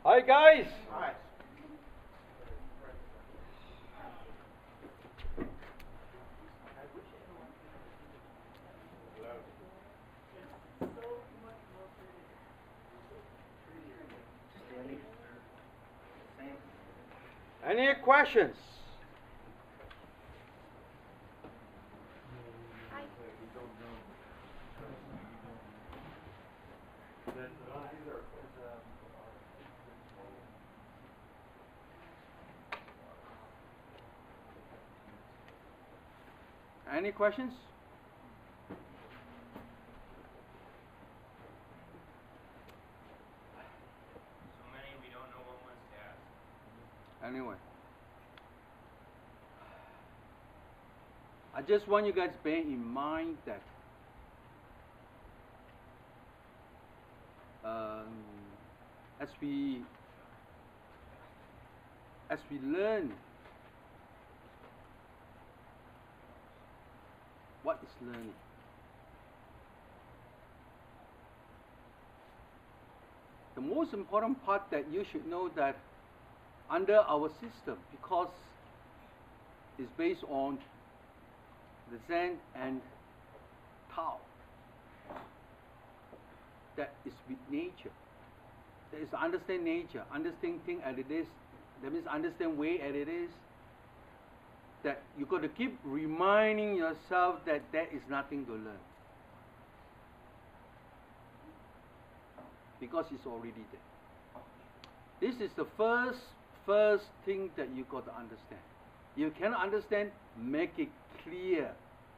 Hi guys. Hi. Any questions? Any questions? So many we don't know what ones to ask. Anyway, I just want you guys to bear in mind that as we learn what is learning, the most important part that you should know that under our system, because it's based on the Zen and Tao, that is with nature. That is to understand nature, understand thing as it is. That means understand way as it is. That you got to keep reminding yourself that there is nothing to learn, because it's already there. This is the first thing that you got to understand. You cannot understand, make it clear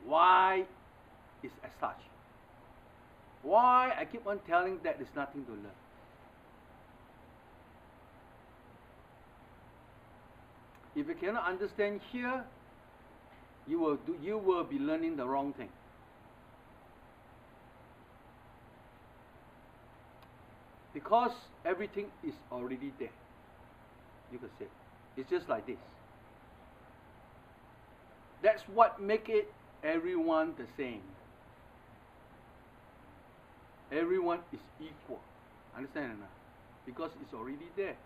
why it's as such. Why I keep on telling that there's nothing to learn. If you cannot understand here, you will be learning the wrong thing. Because everything is already there. You could say it's just like this. That's what make it everyone the same. Everyone is equal. Understand or not? Because it's already there.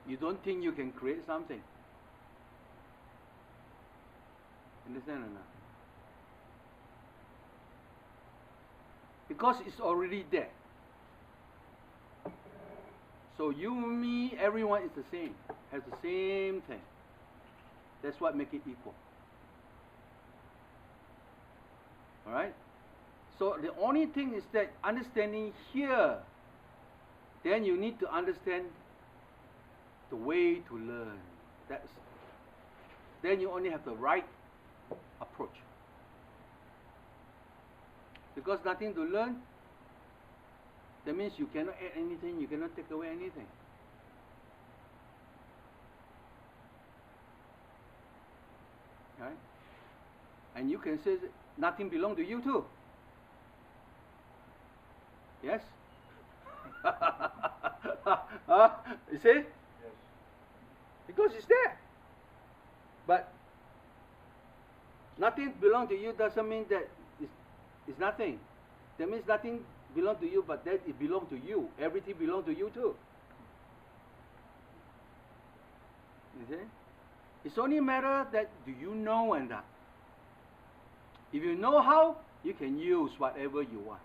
You don't think you can create something. Understand or not? Because it's already there. So you, me, everyone is the same. Has the same thing. That's what makes it equal. Alright? So the only thing is that understanding here, then you need to understand the way to learn. Then you only have the right approach. Because nothing to learn, that means you cannot add anything, you cannot take away anything. Right? And you can say that nothing belongs to you too. Yes? You see? Yes. Because it's there. But nothing belongs to you doesn't mean that it's nothing. That means nothing belongs to you, but that it belongs to you. Everything belongs to you too. You see? It's only a matter that do you know and that. If you know how, you can use whatever you want.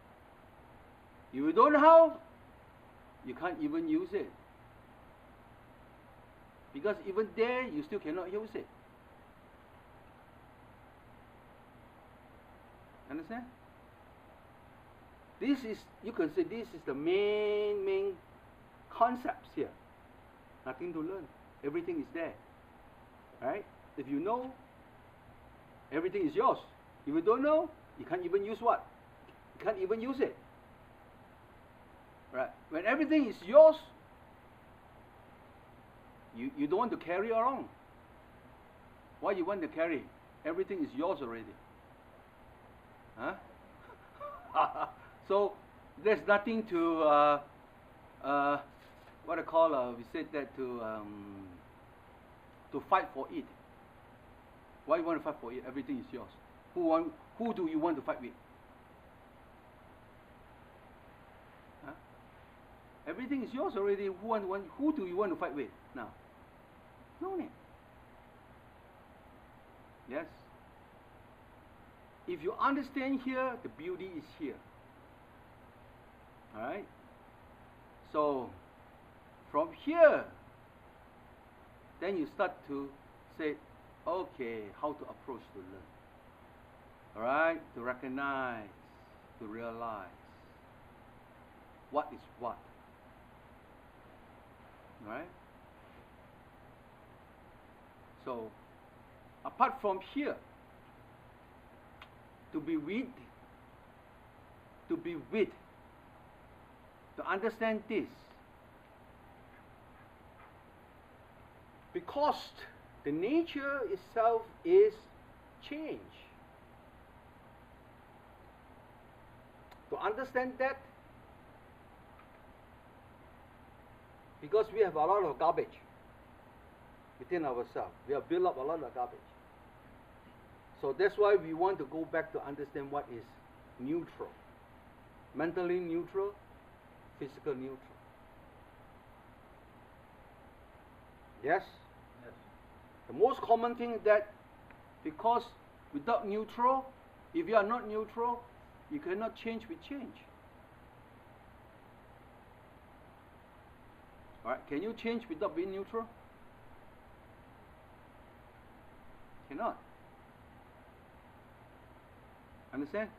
If you don't know how, you can't even use it. Because even there, you still cannot use it. Understand? This is, you can say this is the main concepts here. Nothing to learn. Everything is there. Right? If you know, everything is yours. If you don't know, you can't even use what? You can't even use it. Right? When everything is yours, you don't want to carry around. Why you want to carry? Everything is yours already. Huh? So there's nothing to what I call we said that to fight for it. Why you want to fight for it? Everything is yours. Who do you want to fight with? Huh? Everything is yours already. Who do you want to fight with now? No need. Yes. If you understand here, the beauty is here. Alright? So, from here, then you start to say, okay, how to approach to learn. Alright? To recognize, to realize what is what. Right? So, apart from here, to be with, to understand this, because the nature itself is change. To understand that, because we have a lot of garbage within ourselves. We have built up a lot of garbage. So that's why we want to go back to understand what is neutral. Mentally neutral, physical neutral. Yes? Yes. The most common thing is that because without neutral, if you are not neutral, you cannot change with change. Alright, can you change without being neutral? Cannot. Understand?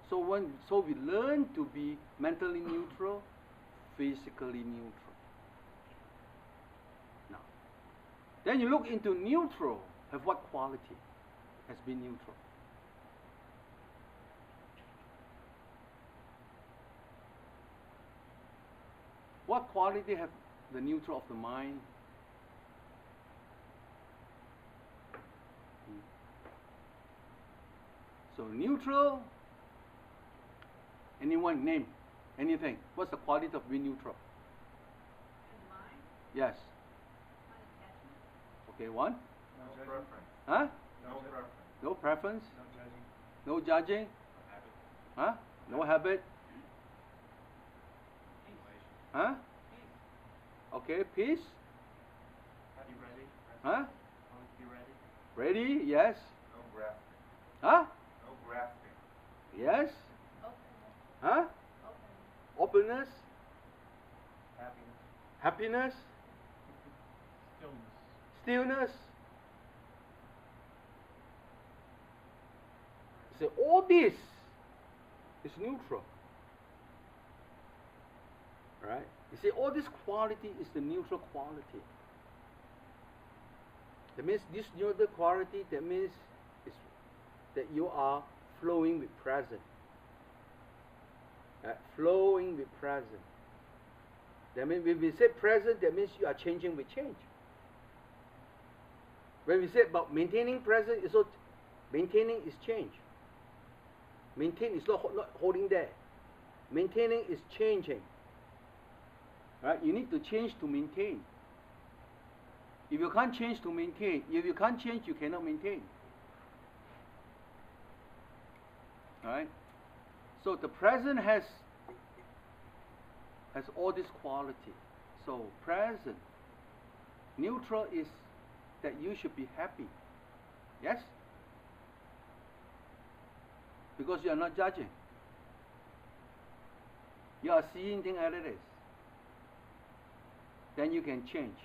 So we learn to be mentally neutral, physically neutral. Now, then you look into neutral, have what quality has been neutral? What quality have the neutral of the mind? So neutral, anyone name anything. What's the quality of being neutral? And mind? Yes. Unattachment? Okay, one. No preference. Huh? No preference. No preference. No judging. No judging. No habit. Huh? No habit. Peace. Huh? Okay, peace. Be ready. Huh? Always be ready. Ready? Yes. No grasping. Huh? No grasping. Yes. Openness. Huh? Openness. Openness. Happiness. Happiness. Stillness. Stillness. So all this is neutral. Right? You see, all this quality is the neutral quality. That means this neutral quality, that means it's that you are flowing with present. Flowing with present. That means when we say present, that means you are changing with change. When we say about maintaining present, it's not maintaining is change. Maintain is not holding there. Maintaining is changing. Right? You need to change to maintain. If you can't change to maintain, if you can't change, you cannot maintain. Right? So the present has all this quality. So present, neutral is that you should be happy. Yes? Because you are not judging. You are seeing things as it is. Then you can change.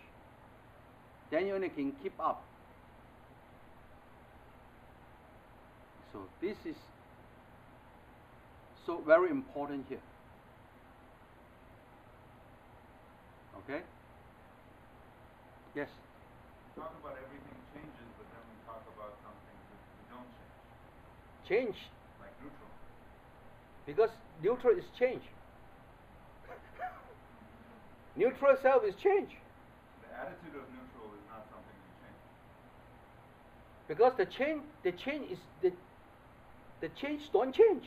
Then you only can keep up. So this is so very important here. Okay? Yes? Talk about everything changes, but then we talk about some things that don't change. Change. Like neutral. Because neutral is change. Neutral self is change. The attitude of neutral is not something you change. Because the change is the change don't change.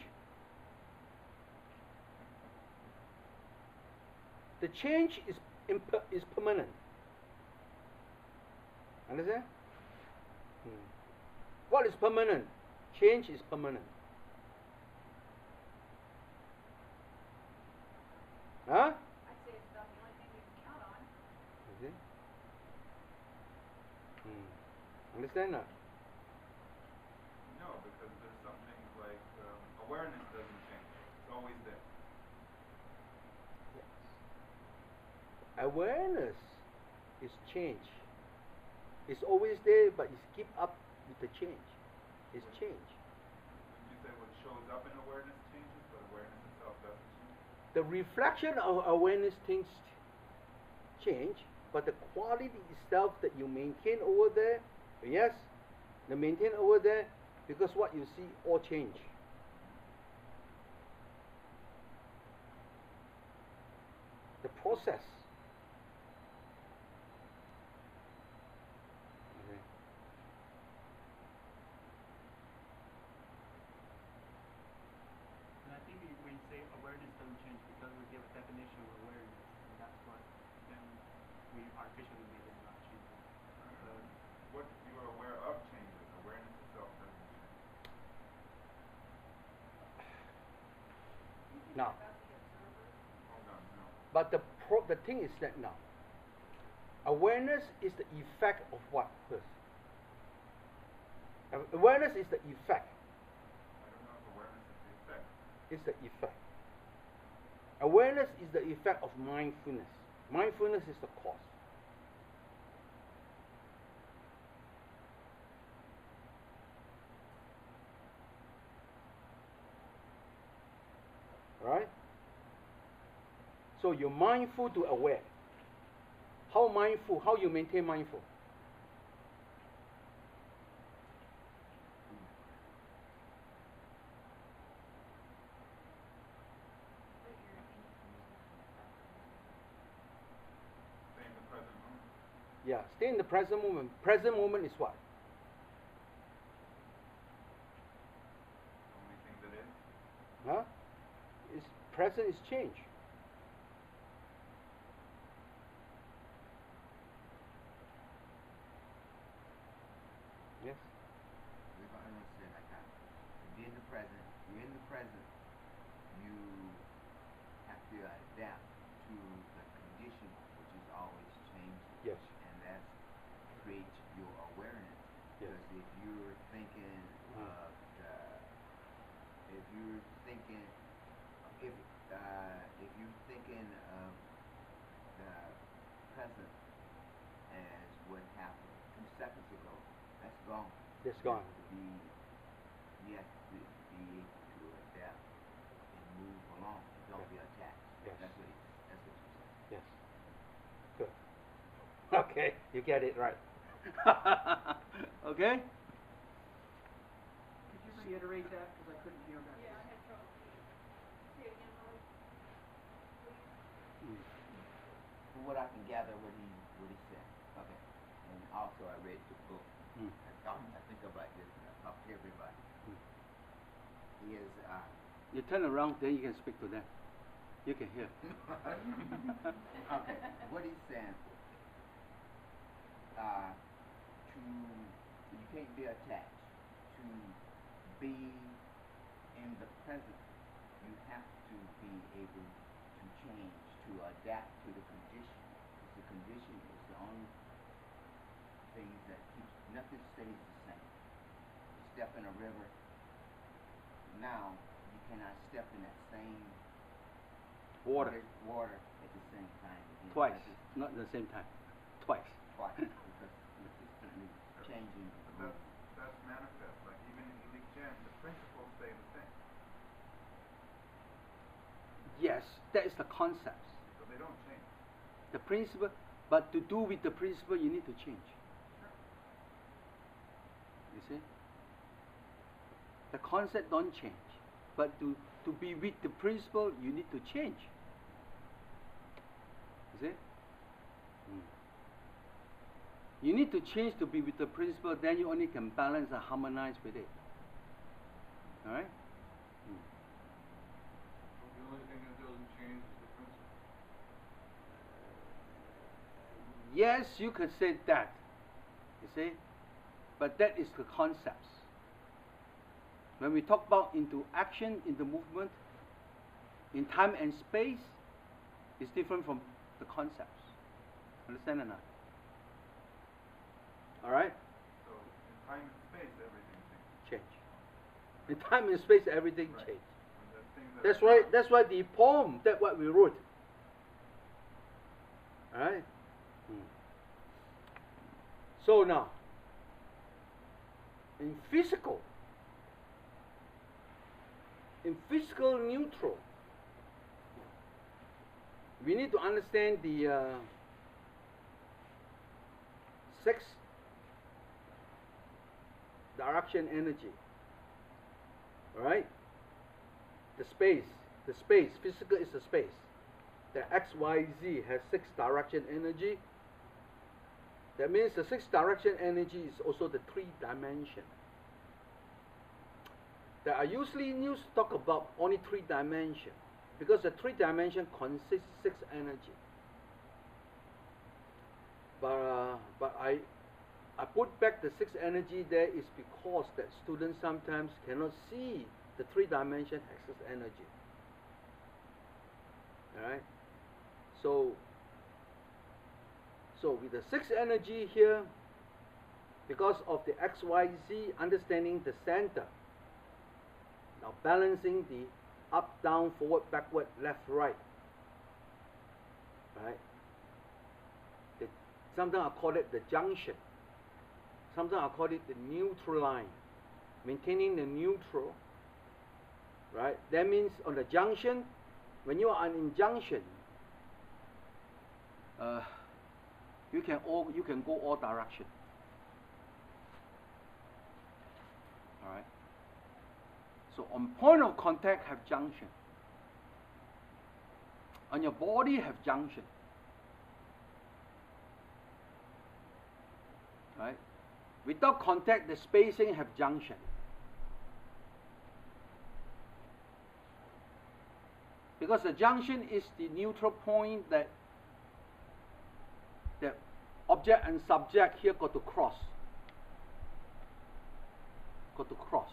The change is permanent. Understand? What is permanent? Change is permanent. I Huh? say it's see? Understand that? No, because there's some things like awareness doesn't change. It's always there. Awareness is change. It's always there, but it's keep up with the change. It's change. Would you say what shows up in awareness changes, but awareness itself doesn't change? The reflection of awareness things change, but the quality itself that you maintain over there, yes, the maintain over there, because what you see all change. The process. Okay. And I think when you say awareness doesn't change because we give a definition of awareness, and that's what then we artificially make it not changing. What you are aware of changes. Awareness itself doesn't change. Now, Hold on, no. but the thing is that now, awareness is the effect of what first? Awareness is the effect. I don't know if awareness is the effect. It's the effect. Awareness is the effect of mindfulness. Mindfulness is the cause. Right? So you're mindful to aware. How mindful? How you maintain mindful? Stay in the present moment. Yeah, stay in the present moment. Present moment is what? The only thing that is. Huh? Is present is change. Yes. We're going to say like that. To be in the present, you're in the present, you have to adapt to the condition, which is always changing. Yes. And that creates your awareness. Yes. Because if you're thinking of the, if you're thinking, if you're thinking of the present as what happened 2 seconds ago, that's gone. That's gone. You have to be able to adapt and move along. Don't be attached. Yes. That's what you said. Yes. Good. Okay, you get it right. Okay? Could you reiterate that because I couldn't hear that? Yeah, I had trouble. Say it again, Molly. Please. From what I can gather, what he said. Okay. And also, I read the book. Mm. I think about this and I talk to everybody. He is. You turn around, then you can speak to them. You can hear. Okay. What he's saying. You can't be attached. To be in the present, you have to be able to change, to adapt to the condition. Because the condition is the only thing that keeps, nothing stays the same. You step in a river, now you cannot step in that same Water. water at the same time again. Twice. Because it's Not at the same time. Twice. twice, because you're consistently changing. That's manifest. Like even in Liq Chuan, the principles stay the same. Yes, that is the concept. So they don't change. The principle, but to do with the principle, you need to change. You see? The concept don't change, but to be with the principle, you need to change. You see? You need to change to be with the principle, then you only can balance and harmonize with it. Alright? The only thing that doesn't change is the principle. Yes, you could say that. You see? But that is the concepts. When we talk about into action, into movement, in time and space, it's different from the concepts. Understand or not? All right? So in time and space, everything changes. Change. In time and space, everything Right. changes. And the things that That's are why. not- That's why the poem that what we wrote. All right. So now, in physical neutral, we need to understand the 6 direction energy. All right. The space, physical is the space. The XYZ has 6 direction energy. That means the 6 direction energy is also the 3 dimension. That I usually used to talk about only 3 dimension because the 3 dimension consists 6 energy. But I put back the 6 energy there is because that students sometimes cannot see the 3 dimension axis energy. Alright? So with the 6 energy here, because of the XYZ understanding the center, now balancing the up, down, forward, backward, left, right. Right? Sometimes I call it the junction. Sometimes I call it the neutral line. Maintaining the neutral. Right? That means on the junction, when you are in junction, you can go all direction. All right. So on point of contact have junction. On your body have junction. Right? Without contact, the spacing have junction. Because the junction is the neutral point that object and subject here got to cross. Got to cross.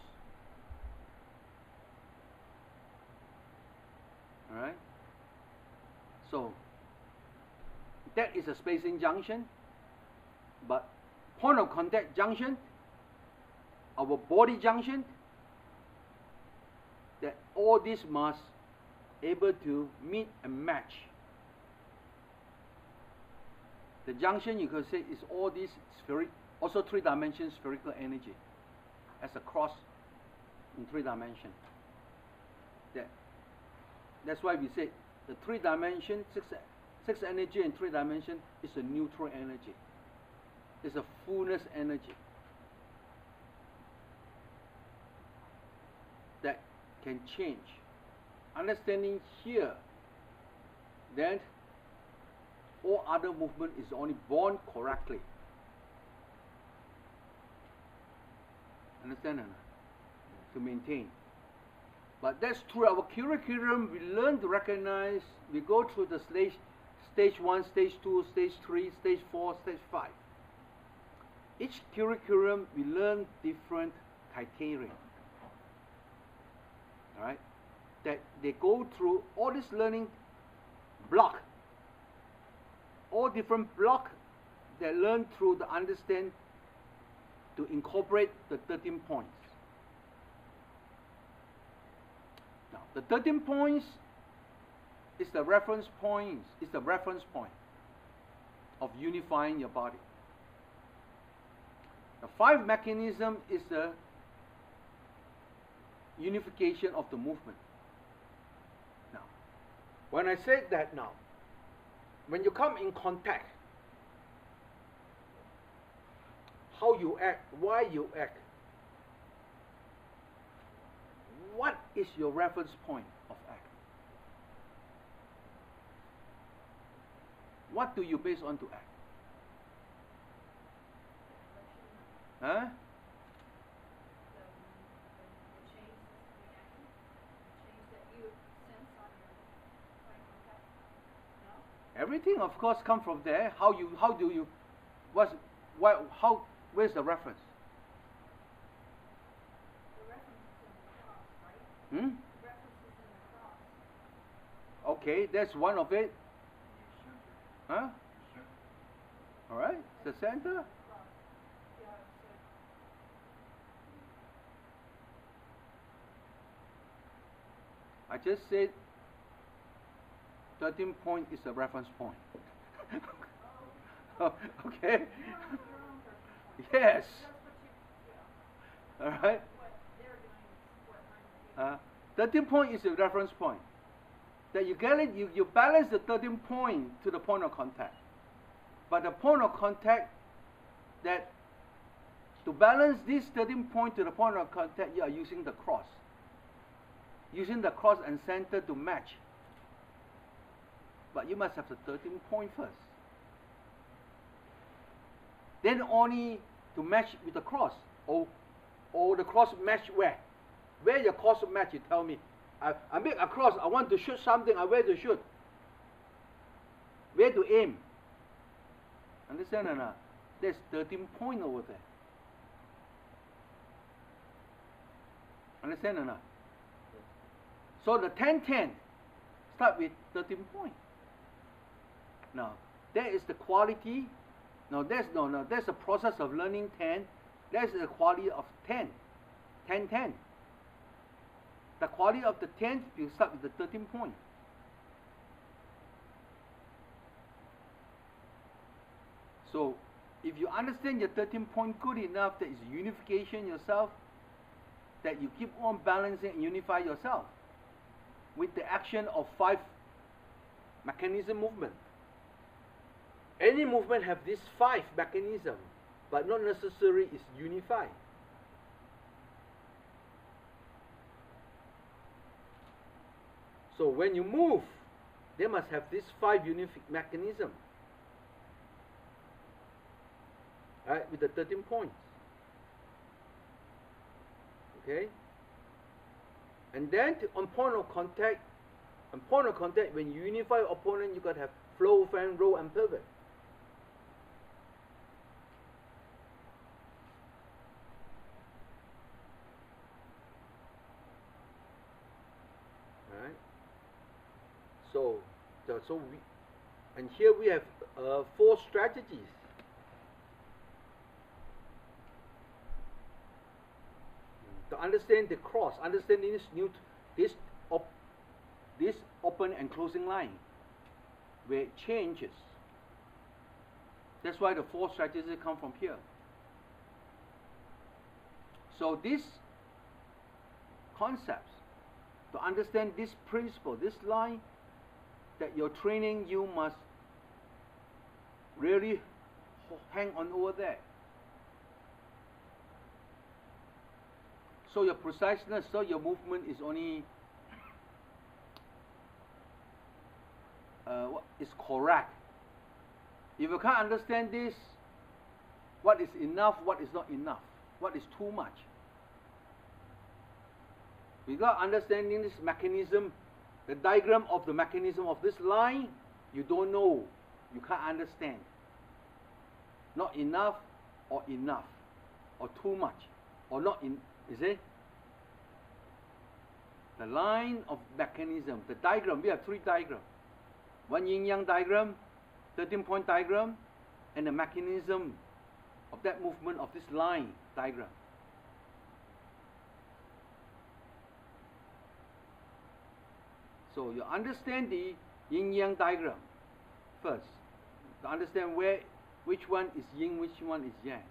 Alright? So that is a spacing junction, but point of contact junction, our body junction, that all this must able to meet and match. The junction, you could say, is all this also 3-dimension spherical energy as a cross in 3 dimensions. That's why we say the 3-dimension, 6 energy and 3 dimension is a neutral energy. It's a fullness energy that can change. Understanding here, then all other movement is only born correctly. Understand or not? To maintain. But that's through our curriculum, we learn to recognize, we go through the stage 1, stage 2, stage 3, stage 4, stage 5. Each curriculum, we learn different criteria. Alright? That they go through all this learning block. All different block they learn through the understand to incorporate the 13 points. Now, the 13 points is the reference points, is the reference point of unifying your body. The 5 mechanism is the unification of the movement. Now, when I said that now, when you come in contact, how you act, why you act, what is your reference point of act? What do you base on to act? Huh? Everything, of course, come from there. Where's the reference? The reference is in the cross, right? Hmm? The reference is in the cross. Okay, that's one of it. Huh? The center? I just said 13 point is a reference point. Okay? Yes. Alright? 13 point is a reference point. That you get it, you balance the 13 point to the point of contact. But the point of contact, that to balance this 13 point to the point of contact, you are using the cross. Using the cross and center to match. But you must have the 13 point first. Then only to match with the cross. Or the cross match where? Where your cross match, you tell me. I make a cross, I want to shoot something, where to shoot? Where to aim? Understand or not? There's 13 point over there. Understand or not? So the 10-10 start with 13 point. Now, that is the quality. That's the process of learning 10. That's the quality of 10. 10-10. The quality of the 10, you start with the 13 point. So, if you understand your 13 point good enough, that is unification yourself, that you keep on balancing and unify yourself with the action of 5 mechanism movement. Any movement have these 5 mechanism, but not necessarily is unified. So when you move, they must have these 5 unique mechanism. Right, with the 13 points. Okay? And then on point of contact, when you unify your opponent, you got to have flow, fan, roll, and pivot. Alright? And here we have 4 strategies. To understand the cross, understanding this open and closing line, where it changes. That's why the 4 strategies come from here. So these concepts, to understand this principle, this line, that your training, you must really hang on over there. So your preciseness, so your movement is only is correct. If you can't understand this, what is enough, what is not enough, what is too much. Without understanding this mechanism, the diagram of the mechanism of this line, you don't know, you can't understand. Not enough, or too much, or not in. You see? The line of mechanism, the diagram, we have 3 diagrams. One yin-yang diagram, 13-point diagram, and the mechanism of that movement of this line diagram. So you understand the yin-yang diagram first. To understand which one is yin, which one is yang.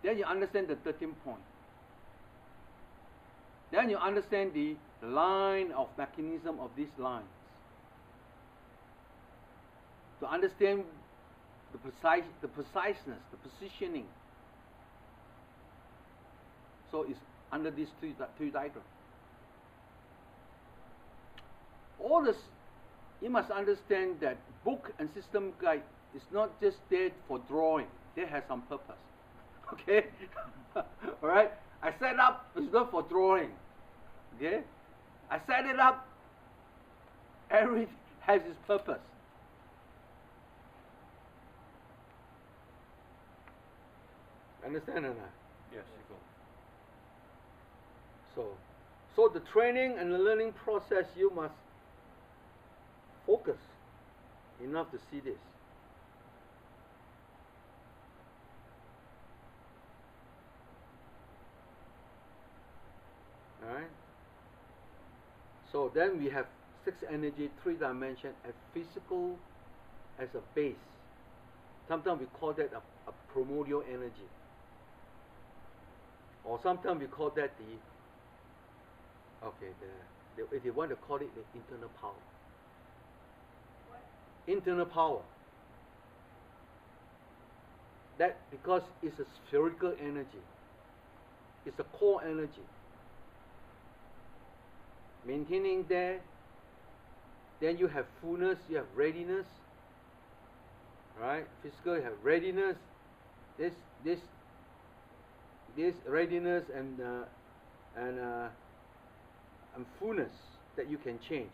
Then you understand the 13 point. Then you understand the line of mechanism of these lines. To understand the preciseness, the positioning. So it's under these 3 diagrams. All this, you must understand that book and system guide is not just there for drawing. They have some purpose. Okay? Alright? I set up, it's not for drawing. Okay? I set it up, everything has its purpose. Understand or not? Yes, you go. So the training and the learning process, you must focus enough to see this. So then we have 6 energy, 3 dimension, and physical as a base. Sometimes we call that a primordial energy. Or sometimes we call that if you want to call it the internal power. What? Internal power. That because it's a spherical energy. It's a core energy. Maintaining there, then you have fullness, you have readiness. Right? Physical, you have readiness. This readiness and fullness that you can change.